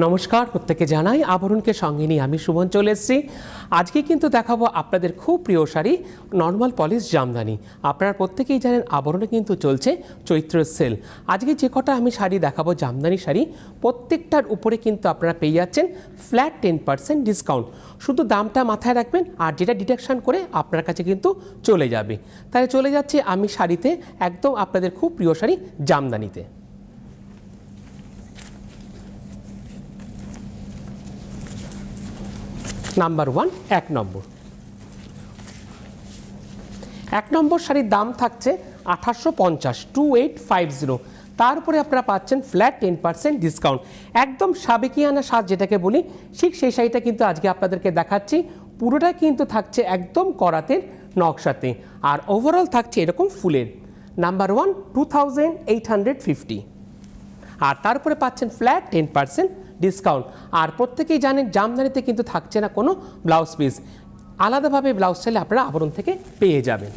নমস্কার, প্রত্যেকে জানাই আবরণকে সঙ্গে নিয়ে আমি সুমন চলে এসেছি। আজকে কিন্তু দেখাবো আপনাদের খুব প্রিয় শাড়ি নর্মাল পলিশ জামদানি। আপনারা প্রত্যেকেই জানেন আবরণে কিন্তু চলছে চৈত্রের সেল। আজকে যে কটা আমি শাড়ি দেখাবো জামদানি শাড়ি, প্রত্যেকটার উপরে কিন্তু আপনারা পেয়ে যাচ্ছেন ফ্ল্যাট 10% ডিসকাউন্ট। শুধু দামটা মাথায় রাখবেন আর যেটা ডিডাকশান করে আপনার কাছে কিন্তু চলে যাবে। তাই চলে যাচ্ছি আমি শাড়িতে, একদম আপনাদের খুব প্রিয় শাড়ি জামদানিতে। নাম্বার 1 এক নম্বর শাড়ির দাম থাকছে 1850, 2850। তারপরে আপনারা পাচ্ছেন ফ্ল্যাট 10% ডিসকাউন্ট। একদম সাবেকিয়ানা সাজ যেটাকে বলি, ঠিক সেই শাড়িটা কিন্তু আজকে আপনাদেরকে দেখাচ্ছি। পুরোটা কিন্তু থাকছে একদম করাতের নকশাতে, আর ওভারঅল থাকছে এরকম ফুলের। নাম্বার 1 2850, আর তারপরে পাচ্ছেন ফ্ল্যাট 10% ডিসকাউন্ট। আর প্রত্যেকেই জানেন জামদানিতে কিন্তু থাকছে না কোনো ব্লাউজ পিস, আলাদাভাবে ব্লাউজ চাইলে আপনারা আবরণ থেকে পেয়ে যাবেন।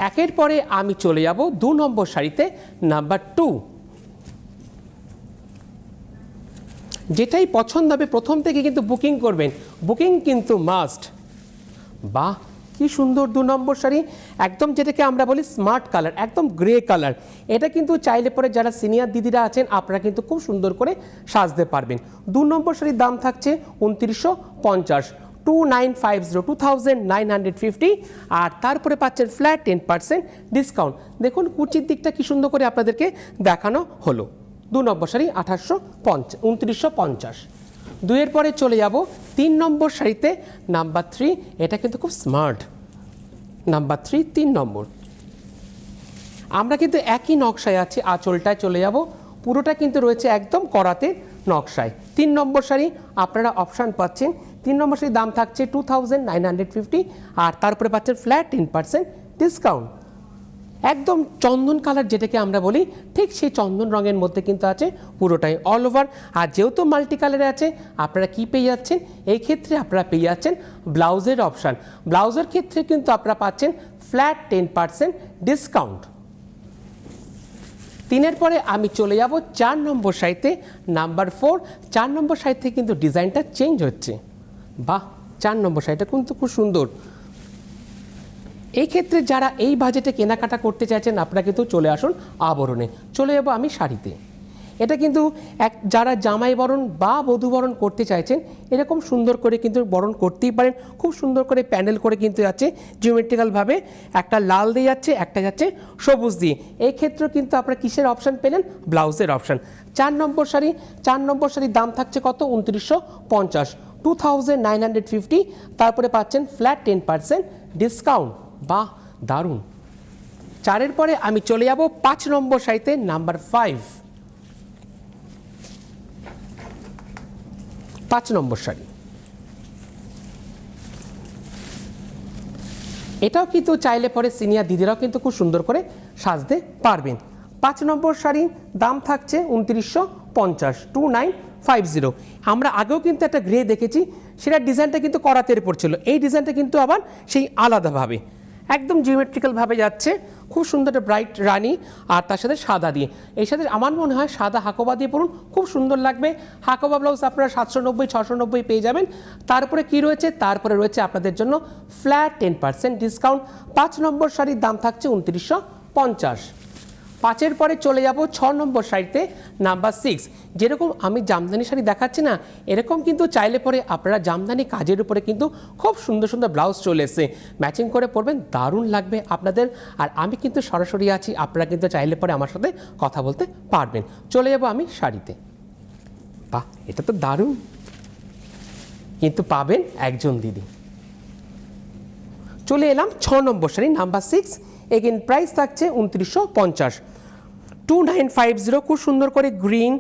একের পরে আমি চলে যাব 2 নম্বর শাড়িতে, নাম্বার 2। যেটাই পছন্দ হবে প্রথম থেকে কিন্তু বুকিং করবেন, বুকিং কিন্তু মাস্ট। বাহ, কি সুন্দর 2 নম্বর শাড়ি, একদম যেটাকে আমরা বলি স্মার্ট কালার, একদম গ্রে কালার। এটা কিন্তু চাইলে পরে যারা সিনিয়র দিদিরা আছেন আপনারা কিন্তু খুব সুন্দর করে সাজতে পারবেন। 2 নম্বর শাড়ির দাম থাকছে 2950, 2950, আর তারপরে পাচ্ছেন ফ্ল্যাট 10% ডিসকাউন্ট। দেখুন কুচির দিকটা কি সুন্দর করে আপনাদেরকে দেখানো হলো। 2 নম্বর শাড়ি 2950। 2-এর পরে চলে যাব 3 নম্বর শাড়িতে, নাম্বার 3। এটা কিন্তু খুব স্মার্ট। নাম্বার 3 3 নম্বর। আমরা কিন্তু একই নকশায় আছি, আঁচলটায় চলে যাব, পুরোটা কিন্তু রয়েছে একদম করাতে নকশায়। 3 নম্বর শাড়ি আপনারা অপশান পাচ্ছেন। 3 নম্বর শাড়ির দাম থাকছে 2950, আর তারপরে পাচ্ছেন ফ্ল্যাট 10% ডিসকাউন্ট। একদম চন্দন কালার যেটাকে আমরা বলি, ঠিক সেই চন্দন রঙের মধ্যে কিন্তু আছে পুরোটাই অল ওভার। আর যেহেতু মাল্টি কালারে আছে, আপনারা কি পেয়ে যাচ্ছেন এই ক্ষেত্রে? আপনারা পেয়ে যাচ্ছেন ব্লাউজের অপশান। ব্লাউজের ক্ষেত্রে কিন্তু আপনারা পাচ্ছেন ফ্ল্যাট 10% ডিসকাউন্ট। 3-এর পরে আমি চলে যাব 4 নম্বর শাড়িতে, নাম্বার 4। 4 নম্বর শাড়িতে কিন্তু ডিজাইনটা চেঞ্জ হচ্ছে। বাহ, 4 নম্বর শাড়িটা কিন্তু খুব সুন্দর। এই ক্ষেত্রে যারা এই বাজেটে কেনাকাটা করতে চাইছেন আপনারা কিন্তু চলে আসুন আবরণে। চলে যাবো আমি শাড়িতে। এটা কিন্তু যারা জামাই বরণ বা বধূ বরণ করতে চাইছেন, এরকম সুন্দর করে কিন্তু বরণ করতেই পারেন। খুব সুন্দর করে প্যান্ডেল করে কিন্তু যাচ্ছে জিওমেট্রিক্যালভাবে, একটা লাল দিয়ে যাচ্ছে, একটা যাচ্ছে সবুজ দিয়ে। এই ক্ষেত্রেও কিন্তু আপনারা কিসের অপশান পেলেন? ব্লাউজের অপশান। 4 নম্বর শাড়ি, 4 নম্বর শাড়ির দাম থাকছে কত? 2950, 2950। তারপরে পাচ্ছেন ফ্ল্যাট 10% ডিসকাউন্ট। বাহ, দারুণ। 4-এর পরে আমি চলে যাব 5 নম্বর শাড়িতে, নাম্বার 5। 5 নম্বর শাড়ি, এটাও কিন্তু চাইলে পরে সিনিয়র দিদিরাও কিন্তু খুব সুন্দর করে সাজতে পারবেন। 5 নম্বর শাড়ির দাম থাকছে 2950, 2950। আমরা আগেও কিন্তু একটা গ্রে দেখেছি, সেটার ডিজাইনটা কিন্তু করাতের উপর ছিল। এই ডিজাইনটা কিন্তু আবার সেই আলাদাভাবে একদম জিওমেট্রিক্যালভাবে যাচ্ছে, খুব সুন্দর একটা ব্রাইট রানি, আর তার সাথে সাদা দিয়ে। এই সাথে আমার মনে হয় সাদা হাকোবা দিয়ে পরুন, খুব সুন্দর লাগবে। হাকোবা ব্লাউজ আপনারা 790, 690 পেয়ে যাবেন। তারপরে কি রয়েছে? তারপরে রয়েছে আপনাদের জন্য ফ্ল্যাট 10% ডিসকাউন্ট। 5 নম্বর শাড়ির দাম থাকছে 2950। 5-এর পরে চলে যাব 6 নম্বর শাড়িতে, নাম্বার 6। যেরকম আমি জামদানি শাড়ি দেখাচ্ছি না, এরকম কিন্তু চাইলে পরে আপনারা জামদানি কাজের উপরে কিন্তু খুব সুন্দর সুন্দর ব্লাউজ চলে এসছে, ম্যাচিং করে পরবেন, দারুণ লাগবে আপনাদের। আর আমি কিন্তু সরাসরি আছি, আপনারা কিন্তু চাইলে পরে আমার সাথে কথা বলতে পারবেন। চলে যাব আমি শাড়িতে। বাহ, এটা তো দারুণ, কিন্তু পাবেন একজন দিদি। চলে এলাম 6 নম্বর শাড়ি, নাম্বার 6। এগেন প্রাইস থাকছে 2950, 2950। খুব সুন্দর করে গ্রিন,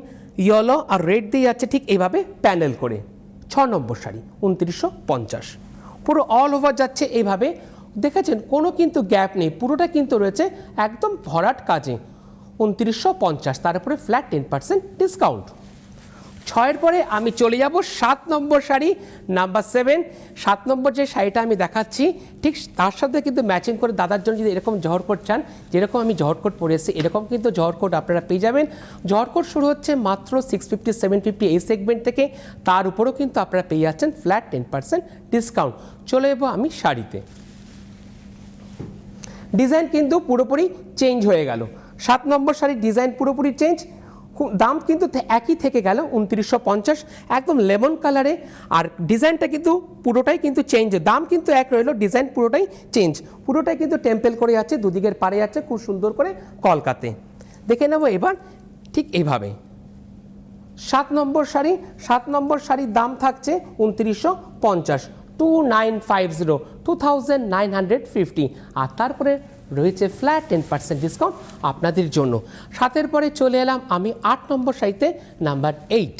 ইয়েলো আর রেড দিয়ে যাচ্ছে ঠিক এইভাবে প্যানেল করে। 6 নম্বর শাড়ি 2950, পুরো অল ওভার যাচ্ছে এইভাবে। দেখেছেন কোনো কিন্তু গ্যাপ নেই, পুরোটা কিন্তু রয়েছে একদম ভরাট কাজে। 2950, তার উপরে ফ্ল্যাট 10% ডিসকাউন্ট। 6-এর পরে আমি চলে যাব 7 নম্বর শাড়ি নাম্বার 7। 7 নম্বর যে শাড়িটা আমি দেখাচ্ছি ঠিক তার সাথে কিন্তু ম্যাচিং করে দাদার জন্য যদি এরকম জহর কোট চান, যেরকম আমি জহর কোট পরে এসেছি এরকম কিন্তু জহর কোট আপনারা পেয়ে যাবেন। জহর কোট শুরু হচ্ছে মাত্র 650 750 এই সেগমেন্ট থেকে, তার উপরেও কিন্তু আপনারা পেয়ে যাচ্ছেন ফ্ল্যাট 10% ডিসকাউন্ট। চলে যাবো আমি শাড়িতে। ডিজাইন কিন্তু পুরোপুরি চেঞ্জ হয়ে গেল। 7 নম্বর শাড়ির ডিজাইন পুরোপুরি চেঞ্জ, দাম কিন্তু একই থেকে গেল 2950, একদম লেমন কালারে। আর ডিজাইনটা কিন্তু পুরোটাই কিন্তু চেঞ্জ, দাম কিন্তু এক রইল, ডিজাইন পুরোটাই চেঞ্জ। পুরোটাই কিন্তু টেম্পেল করে যাচ্ছে, দুদিকের পারে যাচ্ছে খুব সুন্দর করে কলকাতে। দেখে নেব এবার ঠিক এইভাবে 7 নম্বর শাড়ি। 7 নম্বর শাড়ির দাম থাকছে 2950, 2950, 2950। আর তারপরে রয়েছে ফ্ল্যাট 10% ডিসকাউন্ট আপনাদের জন্য। 7-এর পরে চলে এলাম আমি 8 নম্বর শাড়িতে নাম্বার 8।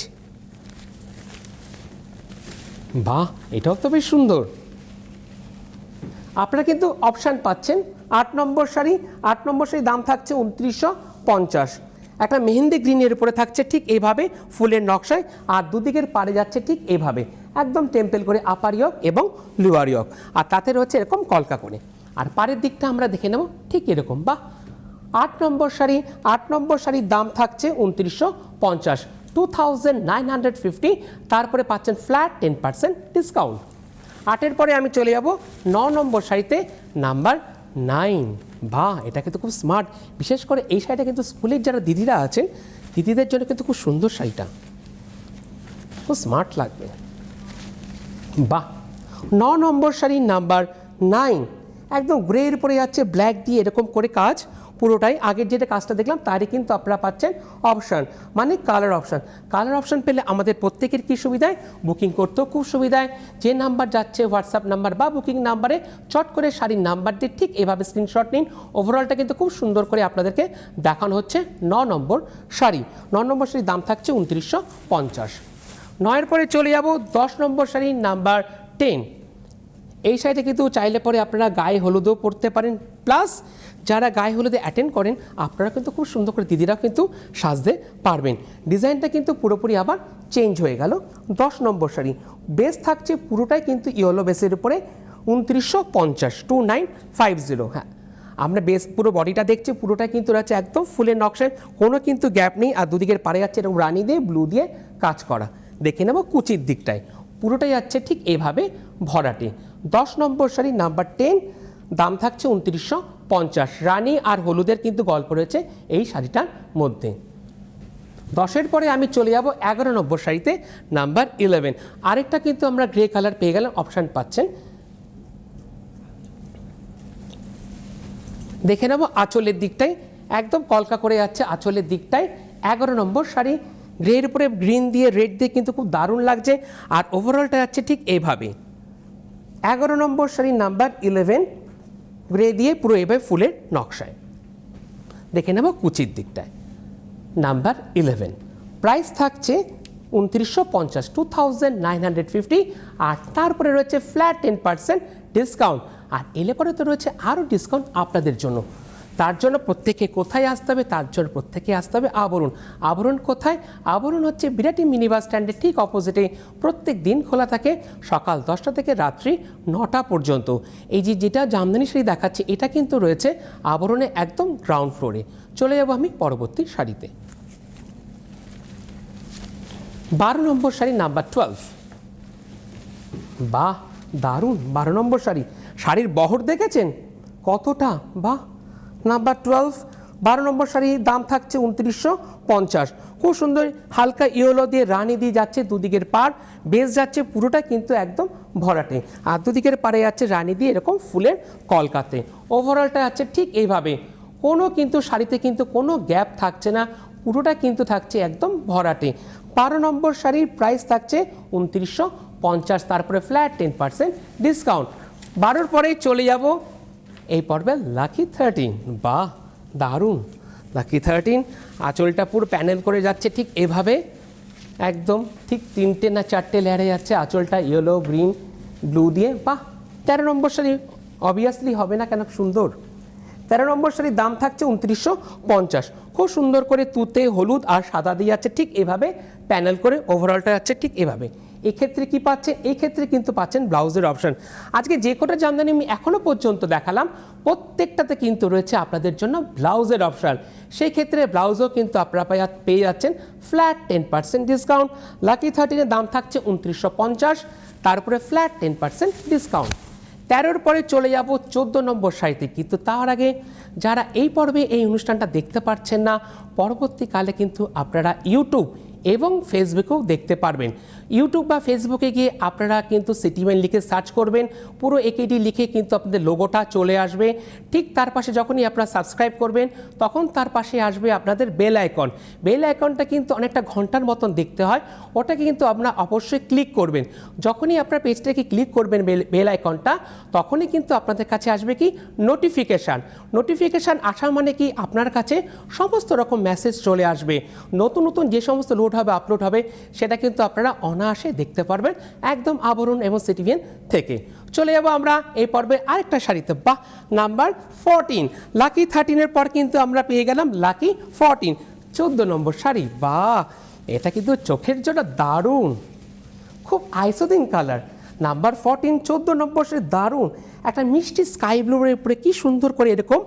বাহ, এটাও তো বেশ সুন্দর। আপনারা কিন্তু অপশান পাচ্ছেন 8 নম্বর শাড়ি। 8 নম্বর শাড়ির দাম থাকছে 2950। একটা মেহেন্দি গ্রিনের উপরে থাকছে ঠিক এইভাবে ফুলের নকশায়, আর দুদিকের পারে যাচ্ছে ঠিক এইভাবে একদম টেম্পেল করে আপার ইয়ক এবং লোয়ার ইয়ক, আর তাতে রয়েছে এরকম কলকা করে। আর পাড়ের দিকটা আমরা দেখে নেব ঠিক এরকম। বাহ, 8 নম্বর শাড়ি। 8 নম্বর শাড়ির দাম থাকছে 2950, 2950। তারপরে পাচ্ছেন ফ্ল্যাট 10% ডিসকাউন্ট। 8-এর পরে আমি চলে যাব 9 নম্বর শাড়িতে নাম্বার 9। বাহ, এটা কিন্তু খুব স্মার্ট। বিশেষ করে এই শাড়িটা কিন্তু স্কুলের যারা দিদিরা আছেন দিদিদের জন্য কিন্তু খুব সুন্দর শাড়িটা, খুব স্মার্ট লাগবে। বাহ, 9 নম্বর শাড়ি নাম্বার 9, একদম গ্রের উপরে যাচ্ছে ব্ল্যাক দিয়ে এরকম করে কাজ পুরোটাই। আগের যেটা কাজটা দেখলাম তারই কিন্তু আপনারা পাচ্ছেন অপশান, মানে কালার অপশান। কালার অপশান পেলে আমাদের প্রত্যেকের কী সুবিধায়, বুকিং করতেও খুব সুবিধায়। যে নাম্বার যাচ্ছে হোয়াটসঅ্যাপ নাম্বার বা বুকিং নাম্বারে চট করে শাড়ির নাম্বার দিয়ে ঠিক এভাবে স্ক্রিনশট নিন। ওভারঅলটা কিন্তু খুব সুন্দর করে আপনাদেরকে দেখানো হচ্ছে 9 নম্বর শাড়ি। 9 নম্বর শাড়ির দাম থাকছে 2950। 9-এর পরে চলে যাব 10 নম্বর শাড়ি নাম্বার 10। এই শাড়িটা কিন্তু চাইলে পরে আপনারা গায়ে হলুদও পরতে পারেন, প্লাস যারা গায়ে হলুদে অ্যাটেন্ড করেন আপনারা কিন্তু খুব সুন্দর করে দিদিরাও কিন্তু সাজতে পারবেন। ডিজাইনটা কিন্তু পুরোপুরি আবার চেঞ্জ হয়ে গেল। 10 নম্বর শাড়ি বেস থাকছে পুরোটাই কিন্তু ইয়েলো বেসের উপরে 2950, 2950। হ্যাঁ, আমরা বেস পুরো বডিটা দেখছি পুরোটা কিন্তু রয়েছে একদম ফুলের নকশায়, কোনো কিন্তু গ্যাপ নেই। আর দুদিকের পারে যাচ্ছে এরকম রানি দিয়ে ব্লু দিয়ে কাজ করা। দেখে নেব কুচির দিকটায় পুরোটাই যাচ্ছে ঠিক এভাবে ভরাটে। 10 নম্বর শাড়ি নাম্বার 10, দাম থাকছে 2950। রানী আর হলুদের কিন্তু গল্প রয়েছে এই শাড়িটার মধ্যে। 10-এর পরে আমি চলে যাব 11 নম্বর শাড়িতে নাম্বার 11। আরেকটা কিন্তু আমরা গ্রে কালার পেয়ে গেলাম, অপশান পাচ্ছেন। দেখে নেব আঁচলের দিকটাই একদম কলকা করে যাচ্ছে আঁচলের দিকটায়। 11 নম্বর শাড়ি গ্রের উপরে গ্রিন দিয়ে রেড দিয়ে কিন্তু খুব দারুণ লাগছে। আর ওভারঅলটা যাচ্ছে ঠিক এইভাবে। 11 নম্বর শাড়ি নাম্বার 11, গ্রে দিয়ে পুরো এভাবে ফুলের নকশায়। দেখে নেব কুচির দিকটায় নাম্বার 11। প্রাইস থাকছে 2950, 2950। আর তারপরে রয়েছে ফ্ল্যাট 10% ডিসকাউন্ট। আর এলে পরে তো রয়েছে আরও ডিসকাউন্ট আপনাদের জন্য। তার জন্য প্রত্যেকে কোথায় আসতে হবে, তার জন্য প্রত্যেকে আসতে হবে আবরণ। আবরণ কোথায়? আবরণ হচ্ছে বিরাটি মিনি বাস স্ট্যান্ডের ঠিক অপোজিটে। প্রত্যেক দিন খোলা থাকে সকাল 10টা থেকে রাত্রি 9টা পর্যন্ত। এই যেটা জামদানি শাড়ি দেখাচ্ছে এটা কিন্তু রয়েছে আবরণে একদম গ্রাউন্ড ফ্লোরে। চলে যাব আমি পরবর্তী শাড়িতে। 12 নম্বর শাড়ি নাম্বার 12। বাহ, দারুণ 12 নম্বর শাড়ি। শাড়ির বহর দেখেছেন কতটা? বাহ, নাম্বার 12, 12 নম্বর শাড়ির দাম থাকছে 2950। খুব সুন্দর হালকা ইয়েলো দিয়ে রানি দিয়ে যাচ্ছে দুদিকের পার, বেস যাচ্ছে পুরোটা কিন্তু একদম ভরাটে। আর দুদিকের পারে যাচ্ছে রানি দিয়ে এরকম ফুলের কলকাতে। ওভারঅলটা যাচ্ছে ঠিক এইভাবে, কোনো কিন্তু শাড়িতে কিন্তু কোনো গ্যাপ থাকছে না, পুরোটা কিন্তু থাকছে একদম ভরাটে। 12 নম্বর শাড়ির প্রাইস থাকছে 2950, তারপরে ফ্ল্যাট 10% ডিসকাউন্ট। 12-র পরেই চলে যাব এই পর্বে লাকি 13। বাহ, দারুণ লাকি 13। আঁচলটা পুরো প্যানেল করে যাচ্ছে ঠিক এভাবে, একদম ঠিক 3টে না 4টে লেয়ারে যাচ্ছে আঁচলটা ইয়েলো গ্রিন ব্লু দিয়ে। বাহ, 13 নম্বর শাড়ি অবভিয়াসলি হবে না কেন, সুন্দর। 13 নম্বর শাড়ির দাম থাকছে 2950। খুব সুন্দর করে তুতে হলুদ আর সাদা দিয়ে যাচ্ছে ঠিক এভাবে প্যানেল করে, ওভারঅলটা যাচ্ছে ঠিক এভাবে। এক্ষেত্রে কি পাচ্ছেন? এই ক্ষেত্রে কিন্তু পাচ্ছেন ব্লাউজের অপশন। আজকে যে কটা জামদানি আমি এখনো পর্যন্ত দেখালাম প্রত্যেকটাতে কিন্তু রয়েছে আপনাদের জন্য ব্লাউজের অপশন। সেই ক্ষেত্রে ব্লাউজও কিন্তু আপনারা পেয়ে যাচ্ছেন ফ্ল্যাট 10% ডিসকাউন্ট। লাকি 13-এর দাম থাকছে 2950, তারপরে ফ্ল্যাট 10% ডিসকাউন্ট। 13-র পরে চলে যাব 14 নম্বর শাড়িতে। কিন্তু তার আগে যারা এই পর্বে এই অনুষ্ঠানটা দেখতে পারছেন না, পরবর্তীকালে কিন্তু আপনারা ইউটিউব এবং ফেসবুকেও দেখতে পারবেন। ইউটিউব বা ফেসবুকে গিয়ে আপনারা কিন্তু সিটিমেন লিখে সার্চ করবেন, পুরো একেডি লিখে কিন্তু আপনাদের লোগোটা চলে আসবে। ঠিক তার পাশে যখনই আপনারা সাবস্ক্রাইব করবেন তখন তার পাশে আসবে আপনাদের বেল আইকন। বেল আইকনটা কিন্তু অনেকটা ঘন্টার মতন দেখতে হয়, ওটাকে কিন্তু আপনারা অবশ্যই ক্লিক করবেন। যখনই আপনার পেজটাকে ক্লিক করবেন বেল আইকনটা, তখনই কিন্তু আপনাদের কাছে আসবে কি নোটিফিকেশান। নোটিফিকেশান আসা মানে কি আপনার কাছে সমস্ত রকম মেসেজ চলে আসবে। নতুন নতুন যে সমস্ত লোড হবে, আপলোড হবে, সেটা কিন্তু আপনারা অনায়াসে দেখতে পারবেন একদম আবরণ এবং সিটিভিএন থেকে। চলে যাবো আমরা এই পর্বে আরেকটা শাড়িতে। বাহ, নাম্বার 14। লাকি 13-এর পর কিন্তু আমরা পেয়ে গেলাম লাকি 14, 14 নম্বর শাড়ি। বাহ, এটা কিন্তু চোখের জন্য দারুণ, খুব আইসোদিন কালার। নাম্বার 14, 14 নম্বর শাড়ি, দারুণ একটা মিষ্টি স্কাই ব্লুর উপরে কি সুন্দর করে এরকম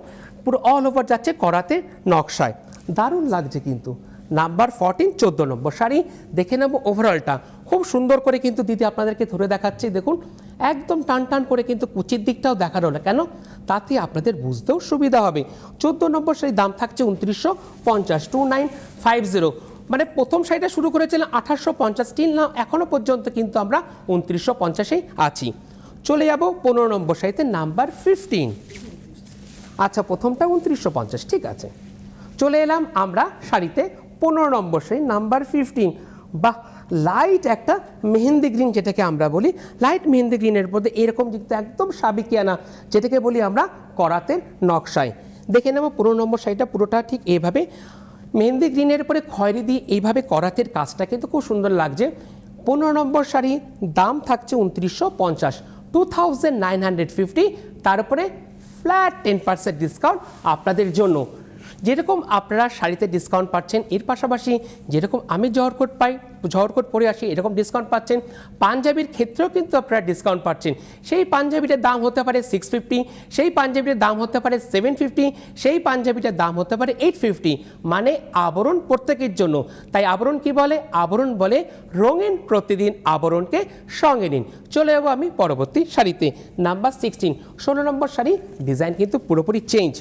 পুরো অল ওভার যাচ্ছে করাতে নকশায়, দারুণ লাগছে কিন্তু। নাম্বার 14, 14 নম্বর শাড়ি। দেখে নেব ওভারঅলটা। খুব সুন্দর করে কিন্তু দিদি আপনাদেরকে ধরে দেখাচ্ছি, দেখুন একদম টান টান করে কিন্তু কুচির দিকটাও দেখানো হলো, কেন? তাতে আপনাদের বুঝতেও সুবিধা হবে। 14 নম্বর শাড়ির দাম থাকছে 2950, 2950। মানে প্রথম শাড়িটা শুরু করেছিলাম 1850, স্টিল না এখনো পর্যন্ত কিন্তু আমরা 2950-এই আছি। চলে যাব 15 নম্বর শাড়িতে, নাম্বার 15। আচ্ছা, প্রথমটা 2950, ঠিক আছে। চলে এলাম আমরা শাড়িতে 15 নম্বর শাড়ি, নাম্বার 15। বাহ, লাইট একটা মেহেন্দি গ্রিন, যেটাকে আমরা বলি লাইট মেহেন্দি গ্রিনের মধ্যে এরকম কিন্তু একদম সাবিকিয়ানা, যেটাকে বলি আমরা করাতের নকশায়। দেখে নেব 15 নম্বর শাড়িটা পুরোটা ঠিক এইভাবে মেহেন্দি গ্রিনের উপরে খয়েরি দিয়ে এইভাবে করাতের কাজটা কিন্তু খুব সুন্দর লাগছে। 15 নম্বর শাড়ি, দাম থাকছে 2950, 2950। তারপরে ফ্ল্যাট 10% ডিসকাউন্ট আপনাদের জন্য। যেরকম আপনারা শাড়িতে ডিসকাউন্ট পাচ্ছেন, এর পাশাপাশি যেরকম আমি জহর কোট পরে আসি এরকম ডিসকাউন্ট পাচ্ছেন। পাঞ্জাবির ক্ষেত্রেও কিন্তু আপনারা ডিসকাউন্ট পাচ্ছেন। সেই পাঞ্জাবিটার দাম হতে পারে 650, সেই পাঞ্জাবিটার দাম হতে পারে 750, সেই পাঞ্জাবিটার দাম হতে পারে 850। মানে আবরণ প্রত্যেকের জন্য। তাই আবরণ কি বলে? আবরণ বলে রঙিন প্রতিদিন আবরণকে সঙ্গে নিন। চলে যাবো আমি পরবর্তী শাড়িতে, নাম্বার 16, 16 নম্বর শাড়ি। ডিজাইন কিন্তু পুরোপুরি চেঞ্জ।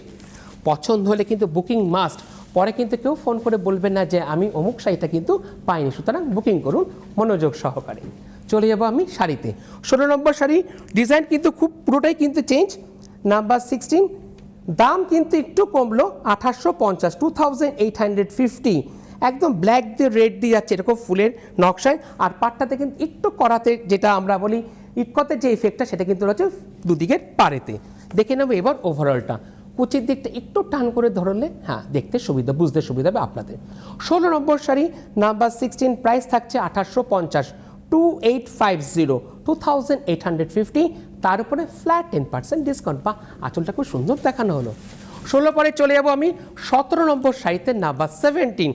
পছন্দ হলে কিন্তু বুকিং মাস্ট, পরে কিন্তু কেউ ফোন করে বলবেন না যে আমি অমুক শাড়িটা কিন্তু পাইনি, সুতরাং বুকিং করুন মনোযোগ সহকারে। চলে যাবো আমি শাড়িতে, 16 নম্বর শাড়ি। ডিজাইন কিন্তু খুব পুরোটাই কিন্তু চেঞ্জ। নাম্বার 16, দাম কিন্তু একটু কমলো 2850, 2850। একদম ব্ল্যাক দিয়ে রেড দিয়ে যাচ্ছে এরকম ফুলের নকশায়। আর পাটটাতে কিন্তু একটু করাতে, যেটা আমরা বলি ইকতে যে ইফেক্টটা, সেটা কিন্তু রয়েছে দুদিকের পাড়েতে। দেখে নেবো এবার ওভারঅলটা। কুচির দিকটা একটু টান করে ধরলে হ্যাঁ দেখতে সুবিধা, বুঝতে সুবিধা হবে আপনাদের। 16 নম্বর শাড়ি, নাম্বার 16, প্রাইস থাকছে 2850, 2850, 2850। তার উপরে ফ্ল্যাট 10% ডিসকাউন্ট। বা আঁচলটা খুব সুন্দর দেখানো হলো। 16 পরে চলে যাবো আমি 17 নম্বর শাড়িতে, নাম্বার 17।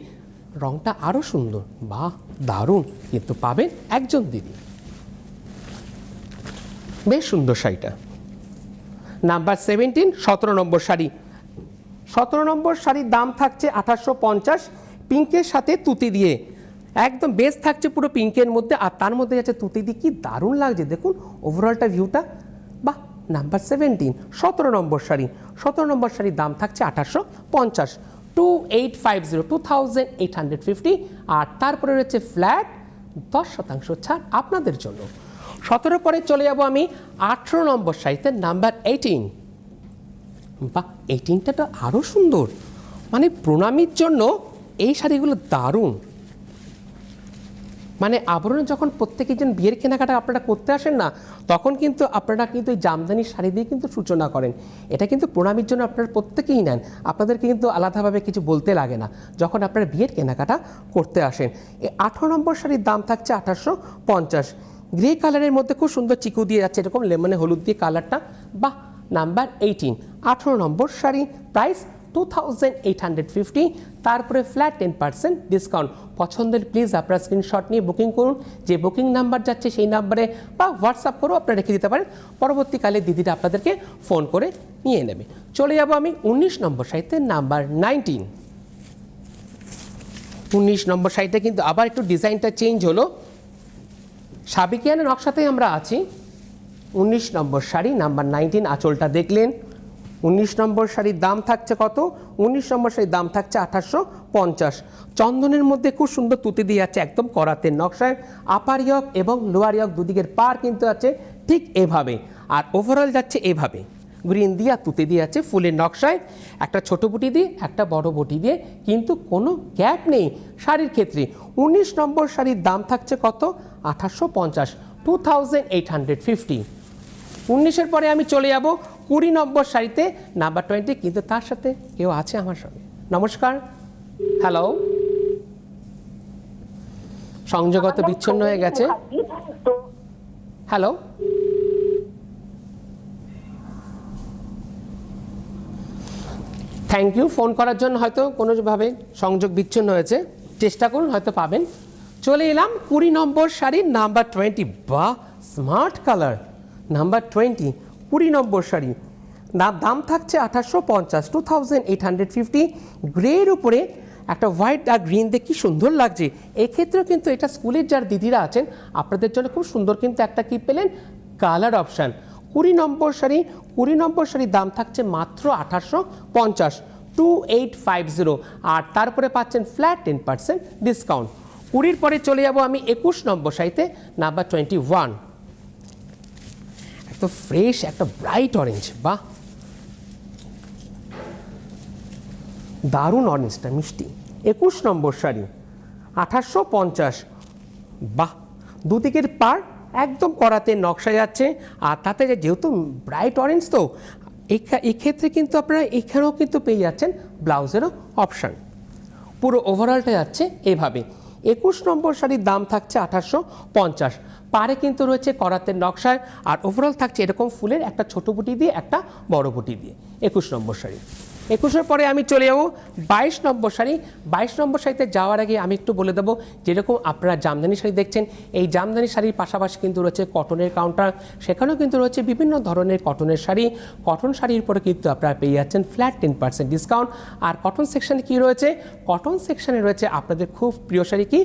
রংটা আরও সুন্দর, বাহ দারুণ। কিন্তু পাবেন একজন দিদি, বেশ সুন্দর শাড়িটা। নাম্বার 17, 17 নম্বর শাড়ি। 17 নম্বর শাড়ির দাম থাকছে 2850, পিঙ্কের সাথে তুতি দিয়ে একদম বেস থাকছে পুরো পিঙ্কের মধ্যে, আর তার মধ্যে যাচ্ছে তুতি দিয়ে, কি দারুণ লাগছে দেখুন ওভারঅলটা ভিউটা। বাহ, নাম্বার 17, 17 নম্বর শাড়ি। 17 নম্বর শাড়ির দাম থাকছে 2850, 2850, 2850। আর তারপরে রয়েছে ফ্ল্যাট 10% ছাড় আপনাদের জন্য। 17 পরে চলে যাব আমি 18 নম্বর শাড়িতে, নাম্বার 18। বা 18টা তো আরও সুন্দর, মানে প্রণামীর জন্য এই শাড়িগুলো দারুণ। মানে আবরণে যখন প্রত্যেকেই যেন বিয়ের কেনাকাটা আপনারা করতে আসেন না, তখন কিন্তু আপনারা কিন্তু এই জামদানি শাড়ি দিয়ে কিন্তু সূচনা করেন। এটা কিন্তু প্রণামীর জন্য আপনারা প্রত্যেকেই নেন, আপনাদেরকে কিন্তু আলাদাভাবে কিছু বলতে লাগে না যখন আপনারা বিয়ের কেনাকাটা করতে আসেন। এই 18 নম্বর শাড়ির দাম থাকছে 2850। গ্রে কালারের মধ্যে খুব সুন্দর চিকু দিয়ে যাচ্ছে এরকম লেমনে হলুদ দিয়ে কালারটা। বাহ, নাম্বার 18, 18 নম্বর শাড়ি, প্রাইস 2850, তারপরে ফ্ল্যাট 10% ডিসকাউন্ট। পছন্দের প্লিজ আপনারা স্ক্রিনশট নিয়ে বুকিং করুন, যে বুকিং নাম্বার যাচ্ছে সেই নাম্বারে, বা হোয়াটসঅ্যাপ করেও আপনারা রেখে দিতে পারেন, পরবর্তীকালে দিদিটা আপনাদেরকে ফোন করে নিয়ে নেবে। চলে যাব আমি 19 নম্বর শাড়িতে, নাম্বার 19। 19 নম্বর শাড়িটা কিন্তু আবার একটু ডিজাইনটা চেঞ্জ হলো, সাবিকিয়ানা নকশাতেই আমরা আছি। 19 নম্বর শাড়ি, নাম্বার 19, আঁচলটা দেখলেন। 19 নম্বর শাড়ির দাম থাকছে কত? 19 নম্বর শাড়ির দাম থাকছে 2850। চন্দনের মধ্যে খুব সুন্দর তুতে দিয়ে যাচ্ছে একদম করাতের নকশায়, আপার ইয়ক এবং লোয়ার ইয়ক দুদিকের পার কিন্তু আছে ঠিক এভাবে, আর ওভারঅল যাচ্ছে এভাবে, গ্রিন দিয়ে আর তুতে দিয়ে আছে ফুলের নকশায়, একটা ছোট বুটি দিয়ে একটা বড় বুটি দিয়ে, কিন্তু কোনো গ্যাপ নেই শাড়ির ক্ষেত্রে। 19 নম্বর শাড়ির দাম থাকছে কত? 2850, 2850। 19-এর পরে আমি চলে যাব 20 নম্বর শাড়িতে, নাম্বার 20, কিন্তু তার সাথে কেউ আছে আমার সঙ্গে। নমস্কার, হ্যালো, সংযোগত বিচ্ছিন্ন হয়ে গেছে। হ্যালো, থ্যাংক ইউ ফোন করার জন্য। হয়তো কোনোভাবে সংযোগ বিচ্ছিন্ন হয়েছে, চেষ্টা করুন, হয়তো পাবেন। চলে এলাম 20 নম্বর শাড়ির নাম্বার 20। বাহ, স্মার্ট কালার, নাম্বার 20, 20 নম্বর শাড়ি, দাম থাকছে 2850, 2850। গ্রের উপরে একটা হোয়াইট আর গ্রিন দিয়ে কি সুন্দর লাগছে। এক্ষেত্রেও কিন্তু এটা স্কুলের যার দিদিরা আছেন আপনাদের জন্য খুব সুন্দর কিন্তু একটা কি পেলেন, কালার অপশান। 20 নম্বর শাড়ি, 20 নম্বর শাড়ির দাম থাকছে মাত্র 2850, 2850, আর তারপরে পাচ্ছেন ফ্ল্যাট 10% ডিসকাউন্ট। 20-র পরে চলে যাব আমি 21 নম্বর শাড়িতে, নাম্বার 21। এত ফ্রেশ একটা ব্রাইট অরেঞ্জ, বাহ, দারুণ অরেঞ্জটা, মিষ্টি। 21 নম্বর শাড়ি, 2850, বাহ, দুদিকের পার একদম করাতে নকশা যাচ্ছে, আর তাতে যেহেতু ব্রাইট অরেঞ্জ, তো এক্ষেত্রে কিন্তু আপনারা এখানেও কিন্তু পেয়ে যাচ্ছেন ব্লাউজেরও অপশান। পুরো ওভারঅলটা যাচ্ছে এভাবে। 21 নম্বর শাড়ির দাম থাকছে 2850, পারে কিন্তু রয়েছে করাতের নকশায়, আর ওভারঅল থাকছে এরকম ফুলের একটা ছোট বুটি দিয়ে একটা বড় বুটি দিয়ে। 21 নম্বর শাড়ি। 21-এর পরে আমি চলে যাব 22 নম্বর শাড়ি। 22 নম্বর শাড়িতে যাওয়ার আগে আমি একটু বলে দেবো, যেরকম আপনারা জামদানি শাড়ি দেখছেন, এই জামদানি শাড়ির পাশাপাশি কিন্তু রয়েছে কটনের কাউন্টার, সেখানেও কিন্তু রয়েছে বিভিন্ন ধরনের কটনের শাড়ি। কটন শাড়ির উপরে কিন্তু আপনারা পেয়ে যাচ্ছেন ফ্ল্যাট 10% ডিসকাউন্ট। আর কটন সেকশানে কি রয়েছে? কটন সেকশানে রয়েছে আপনাদের খুব প্রিয় শাড়ি কি,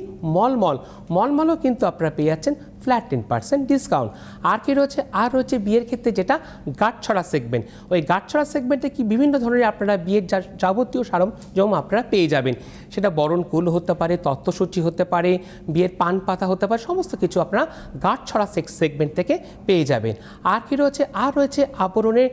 মলমলও কিন্তু আপনারা পেয়ে যাচ্ছেন ফ্ল্যাট 10% ডিসকাউন্ট। আর কি রয়েছে? আর রয়েছে বিয়ের ক্ষেত্রে যেটা গাঁটছড়া সেগমেন্ট, ওই গাঁটছড়া সেগমেন্টে কি বিভিন্ন ধরনের আপনারা বিয়ের যাবতীয় সারঞ্জাম আপনারা পেয়ে যাবেন। সেটা বরণকুল হতে পারে, তত্ত্বসূচি হতে পারে, বিয়ের পান পাতা হতে পারে, সমস্ত কিছু আপনারা গাঁটছড়া সেগমেন্ট থেকে পেয়ে যাবেন। আর কি রয়েছে? আর রয়েছে আবরণের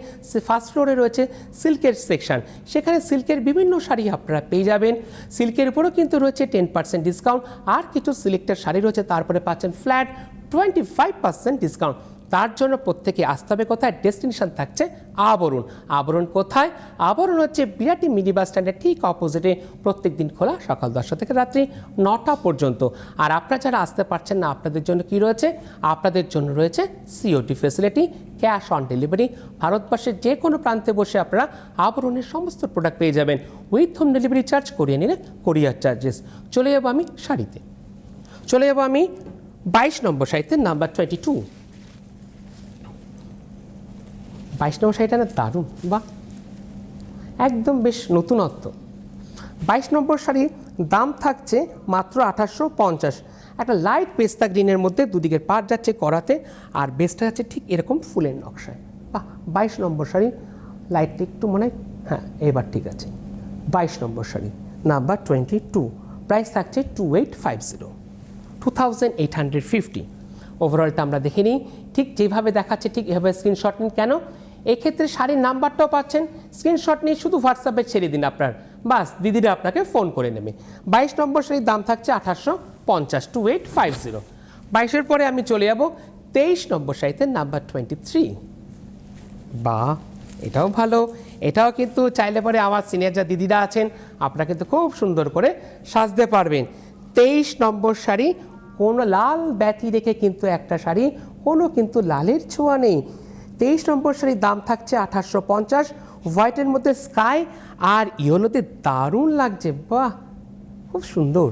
ফার্স্ট ফ্লোরে রয়েছে সিল্কের সেকশন, সেখানে সিল্কের বিভিন্ন শাড়ি আপনারা পেয়ে যাবেন। সিল্কের উপরেও কিন্তু রয়েছে 10% ডিসকাউন্ট। আর কিছু সিলেক্টেড শাড়ি রয়েছে, তারপরে পাচ্ছেন ফ্ল্যাট 25% ডিসকাউন্ট। তার জন্য প্রত্যেকে আসতে হবে কোথায়? ডেস্টিনেশন থাকছে আবরণ। আবরণ কোথায়? আবরণ হচ্ছে বিরাটি মিনি বাস স্ট্যান্ডের ঠিক অপোজিটে, প্রত্যেক দিন খোলা সকাল 10টা থেকে রাত্রি 9টা পর্যন্ত। আর আপনারা যারা আসতে পারছেন না, আপনাদের জন্য কি রয়েছে? আপনাদের জন্য রয়েছে COT facility, cash on delivery. ভারতবর্ষের যে কোনো প্রান্তে বসে আপনারা আবরণের সমস্ত প্রোডাক্ট পেয়ে যাবেন উইথ হোম ডেলিভারি চার্জ, করিয়ে নিলে কোরিয়ার চার্জেস। চলে যাবো আমি শাড়িতে, চলে যাবো আমি 22 নম্বর শাড়িতে, নাম্বার 22। 22 নম্বর শাড়িটা না দারুণ, বাহ, একদম বেশ নতুনত্ব। 22 নম্বর শাড়ির দাম থাকছে মাত্র 2850, একটা লাইট পেস্তা গ্রিনের মধ্যে দুদিকের পার যাচ্ছে করাতে, আর বেসটা যাচ্ছে ঠিক এরকম ফুলের নকশায়। বাহ, 22 নম্বর শাড়ি, লাইটটা একটু মনে হয়, হ্যাঁ এবার ঠিক আছে। 22 নম্বর শাড়ি, নাম্বার 22, প্রাইস থাকছে 2850, 2850। ওভারঅলটা আমরা দেখে নিই, ঠিক যেভাবে দেখাচ্ছে ঠিক এভাবে স্ক্রিনশট নিন। কেন? এক্ষেত্রে শাড়ির নাম্বারটাও পাচ্ছেন, স্ক্রিনশট নিয়ে শুধু হোয়াটসঅ্যাপে ছেড়ে দিন আপনার, বাস দিদিরা আপনাকে ফোন করে নেবে। 22 নম্বর শাড়ির দাম থাকছে 2850, 2850। 22-এর পরে আমি চলে যাব 23 নম্বর শাড়িতে, নাম্বার 23। বাহ, এটাও ভালো, এটাও কিন্তু চাইলে পরে আমার সিনিয়র যা দিদিরা আছেন আপনারা কিন্তু খুব সুন্দর করে সাজতে পারবেন। 23 নম্বর শাড়ি, কোনো লাল ব্যতি রেখে কিন্তু একটা শাড়ি, কোনো কিন্তু লালের ছোঁয়া নেই, 23 নম্বর শাড়ির দাম থাকছে 1850, হোয়াইটের মধ্যে স্কাই আর ইয়েলোতে দারুণ লাগছে, বাহ খুব সুন্দর।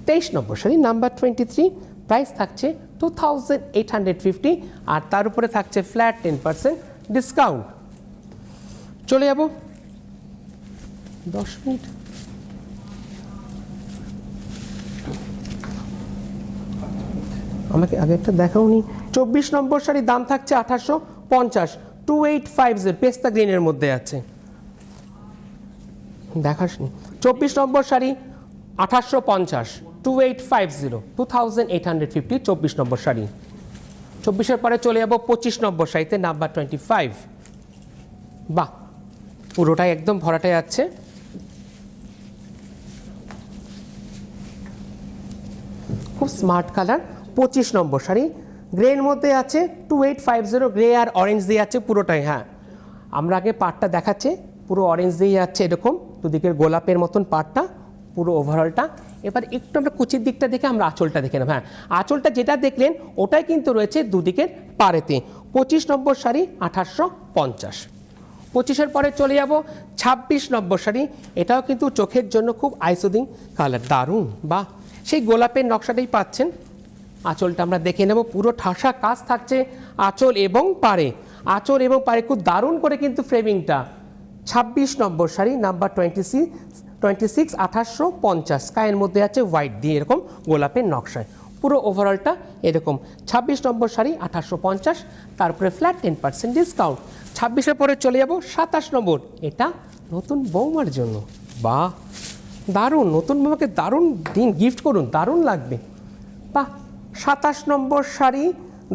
23 নম্বর শাড়ি নাম্বার 23, প্রাইস থাকছে 2850 আর তার উপরে থাকছে ফ্ল্যাট 10% ডিসকাউন্ট। চলে যাব 10 মিনিট। আমাকে আগে একটা দেখাওনি। 24 নম্বর শাড়ির দাম থাকছে 1850, 2850 পেস্তা গ্রিনের মধ্যে আছে, দেখাসনি। 24 নম্বর শাড়ি 1850, 2850, 2850 24 নম্বর শাড়ি। 24-এর পরে চলে যাব 25 নম্বর শাড়িতে নাম্বার 25, বাহ পুরোটাই একদম ভরাটাই আছে, খুব স্মার্ট কালার। 25 নম্বর শাড়ি গ্রের মধ্যে আছে, 2850 গ্রে আর অরেঞ্জ দিয়ে আছে পুরোটাই। হ্যাঁ, আমরা আগে পাটটা দেখাচ্ছে পুরো অরেঞ্জ দিয়ে যাচ্ছে, এরকম দুদিকের গোলাপের মতন পাটটা পুরো ওভারঅলটা। এবার একটু আমরা কুচির দিকটা দেখে আমরা আঁচলটা দেখে নেব। হ্যাঁ, আঁচলটা যেটা দেখলেন ওটাই কিন্তু রয়েছে দুদিকের পাড়েতে। 25 নম্বর শাড়ি 1850। 25-এর পরে চলে যাব 26 নম্বর শাড়ি, এটাও কিন্তু চোখের জন্য খুব আইসোদিং কালার, দারুণ, বা সেই গোলাপের নকশাটাই পাচ্ছেন। আঁচলটা আমরা দেখে নেব, পুরো ঠাসা কাজ থাকছে আঁচল এবং পাড়ে, আঁচল এবং পাড়ে খুব দারুণ করে কিন্তু ফ্রেমিংটা। 26 নম্বর শাড়ি নাম্বার 26, 1850 স্কাইয়ের মধ্যে আছে হোয়াইট দিয়ে এরকম গোলাপের নকশায়, পুরো ওভারঅলটা এরকম। 26 নম্বর শাড়ি 1850, তারপরে ফ্ল্যাট 10% ডিসকাউন্ট। 26-এর পরে চলে যাব 27 নম্বর, এটা নতুন বৌমার জন্য, বাহ দারুণ, নতুন বৌমাকে দারুণ দিন গিফট করুন, দারুণ লাগবে, বাহ। 27 নম্বর শাড়ি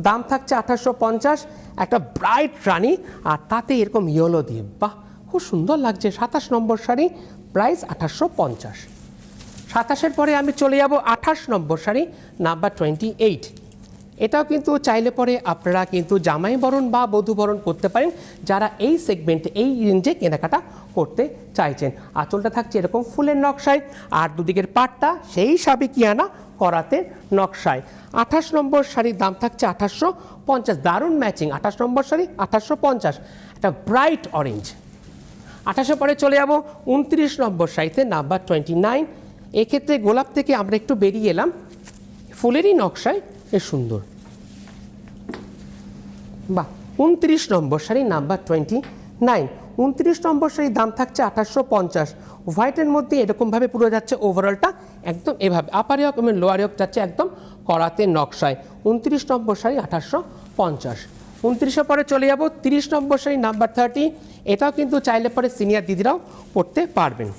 দাম থাকছে 1850, একটা ব্রাইট রানি আর তাতে এরকম ইয়েলো দিয়ে, বাহ খুব সুন্দর লাগছে। 27 নম্বর শাড়ি প্রাইস 1850। 27-এর পরে আমি চলে যাব 28 নম্বর শাড়ি নাম্বার 28, এটাও কিন্তু চাইলে পরে আপনারা কিন্তু জামাই বরণ বা বধূ বরণ করতে পারেন যারা এই সেগমেন্টে এই রেঞ্জে কেনাকাটা করতে চাইছেন। আঁচলটা থাকছে এরকম ফুলের নকশায় আর দুদিকের পাটটা সেই সাবেকিয়ানা করাতে নকশায়। 28 নম্বর শাড়ির দাম থাকছে 1850, দারুণ ম্যাচিং। 28 নম্বর শাড়ি 1850, একটা ব্রাইট অরেঞ্জ। 28-এর পরে চলে যাব 29 নম্বর শাড়িতে নাম্বার 29, এক্ষেত্রে গোলাপ থেকে আমরা একটু বেরিয়ে এলাম, ফুলেরই নকশায় বেশ সুন্দর, বাহ। 29 নম্বর শাড়ি নাম্বার 29, 29 নম্বর শাড়ির দাম থাকছে 1850, হোয়াইটের মধ্যে এরকমভাবে পুরো যাচ্ছে ওভারঅলটা একদম এভাবে, আপার ইয়ক এবং লোয়ার ইয়ক যাচ্ছে একদম করাতে নকশায়। 29 নম্বর শাড়ি 1850। 29-এর পরে চলে যাব 30 নম্বর শাড়ি নাম্বার 30, এটাও কিন্তু চাইলে পরে সিনিয়র দিদিরাও পড়তে পারবেন।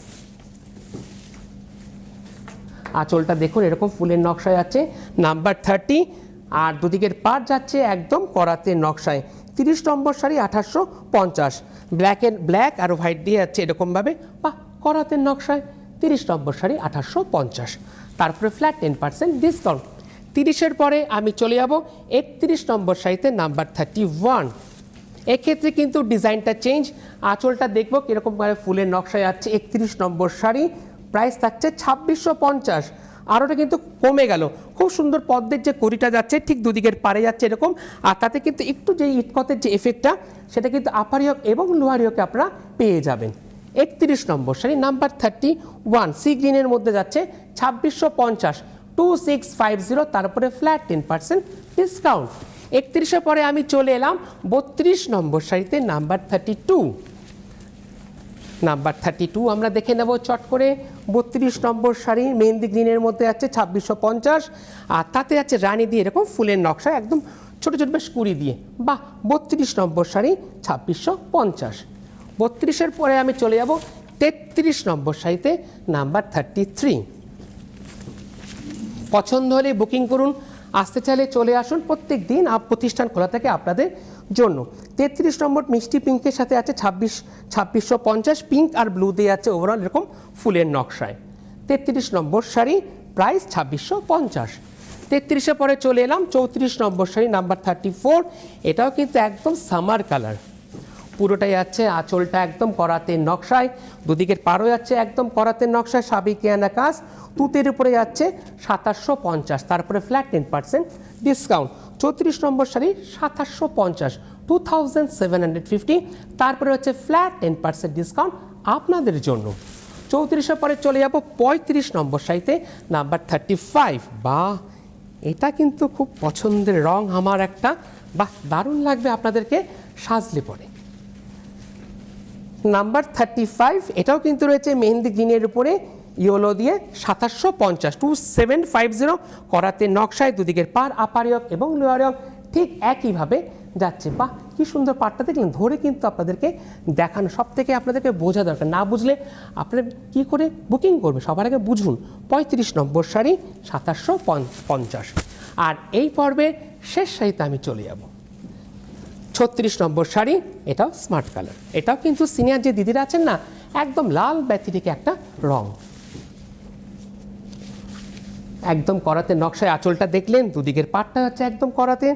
আঁচলটা দেখুন এরকম ফুলের নকশায় আছে নাম্বার 30 আর দুদিকের পাট যাচ্ছে একদম করাতে নকশায়। 30 নম্বর শাড়ি 1850, ব্ল্যাক আর হোয়াইট দিয়ে যাচ্ছে এরকমভাবে বা করাতে নকশায়। 30 নম্বর শাড়ি 1850, তারপরে ফ্ল্যাট 10% ডিসকাউন্ট। 30-এর পরে আমি চলে যাব 31 নম্বর শাড়িতে নাম্বার 31, এক্ষেত্রে কিন্তু ডিজাইনটা চেঞ্জ, আঁচলটা দেখবো কীরকমভাবে ফুলের নকশায় যাচ্ছে। 31 নম্বর শাড়ি প্রাইস থাকছে 2650, আর ওটা কিন্তু কমে গেল, খুব সুন্দর পদ্মের যে কড়িটা যাচ্ছে ঠিক দুদিকের পারে যাচ্ছে এরকম, আর তাতে কিন্তু একটু যে ইটকতের যে এফেক্টটা সেটা কিন্তু আপার ইয়ক এবং লোয়ার ইয়কে আপনারা পেয়ে যাবেন। 31 নম্বর শাড়ি নাম্বার 31 সি গ্রিনের মধ্যে যাচ্ছে 2650, 2650, তারপরে ফ্ল্যাট 10% ডিসকাউন্ট। 31-এর পরে আমি চলে এলাম 32 নম্বর শাড়িতে নাম্বার 32, নাম্বার 32 আমরা দেখে নেব চট করে। 32 নম্বর শাড়ি মেহেন্দি গ্রিনের মধ্যে আছে 2650, আর তাতে আছে রানী দিয়ে এরকম ফুলের নকশা একদম ছোট ছোট বেশ কুড়ি দিয়ে, বাহ। 32 নম্বর শাড়ি 2650। 32-এর পরে আমি চলে যাব 33 নম্বর শাড়িতে নাম্বার 33, পছন্দ হলে বুকিং করুন, আসতে চাইলে চলে আসুন, প্রত্যেক দিন প্রতিষ্ঠান খোলা থাকে আপনাদের জন্য। 33 নম্বর মিষ্টি পিঙ্কের সাথে আছে 2650, পিঙ্ক আর ব্লু দিয়ে আছে ওভারঅল এরকম ফুলের নকশায়। 33 নম্বর শাড়ি প্রাইস 2650। 33-এর পরে চলে এলাম 34 নম্বর শাড়ি নাম্বার 34, এটাও কিন্তু একদম সামার কালার, পুরোটাই আছে আঁচলটা একদম করাতে নকশায়, দুদিকের পাড়ও যাচ্ছে একদম করাতে নকশায়, সাবেকিয়ানা কাজ, তুতের উপরে যাচ্ছে 2750, তারপরে ফ্ল্যাট 10% ডিসকাউন্ট। 34 নম্বর শাড়ি 2750, 2750। তারপরে হচ্ছে ফ্ল্যাট 10% ডিসকাউন্ট আপনাদের জন্য। 3400 পরে চলে যাব 35 নম্বর শাড়িতে, নাম্বার 35। বাহ, এটা কিন্তু খুব পছন্দের রং আমার একটা, বাহ দারুণ লাগবে আপনাদেরকে সাজলে পরে। নাম্বার 35, এটাও কিন্তু রয়েছে মেহেন্দি গ্রিনের উপরে ইয়েলো দিয়ে 2750, 2750 করাতে নকশায় দুদিকের পার আপার ইয়ক এবং লোয়ার ইয়ক ঠিক একইভাবে যাচ্ছে। বাহ কি সুন্দর পাটটা দেখলেন, ধরে কিন্তু আপনাদেরকে দেখানো, সব থেকে আপনাদেরকে বোঝা দরকার, না বুঝলে আপনারা কি করে বুকিং করবে, সবার আগে বুঝুন। 35 নম্বর শাড়ি 2750। আর এই পর্বের শেষ শাড়িতে আমি চলে যাব 36 নম্বর শাড়ি, এটাও স্মার্ট কালার, এটাও কিন্তু সিনিয়র যে দিদিরা আছেন না, একদম লাল ব্যতিরেকে একটা রং, একদম করাতে নকশায় আঁচলটা দেখলেন, দুদিকের পাটটা হচ্ছে একদম করাতে।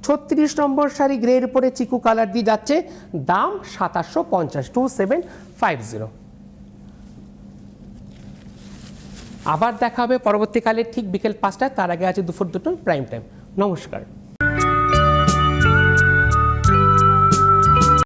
36 নম্বর শাড়ি গ্রের উপরে চিকু কালার দিয়ে যাচ্ছে, দাম 2750, 2750। আবার দেখা হবে পরবর্তীকালে ঠিক বিকেল 5টায়, তার আগে আছে দুপুর 2টো প্রাইম টাইম। নমস্কার।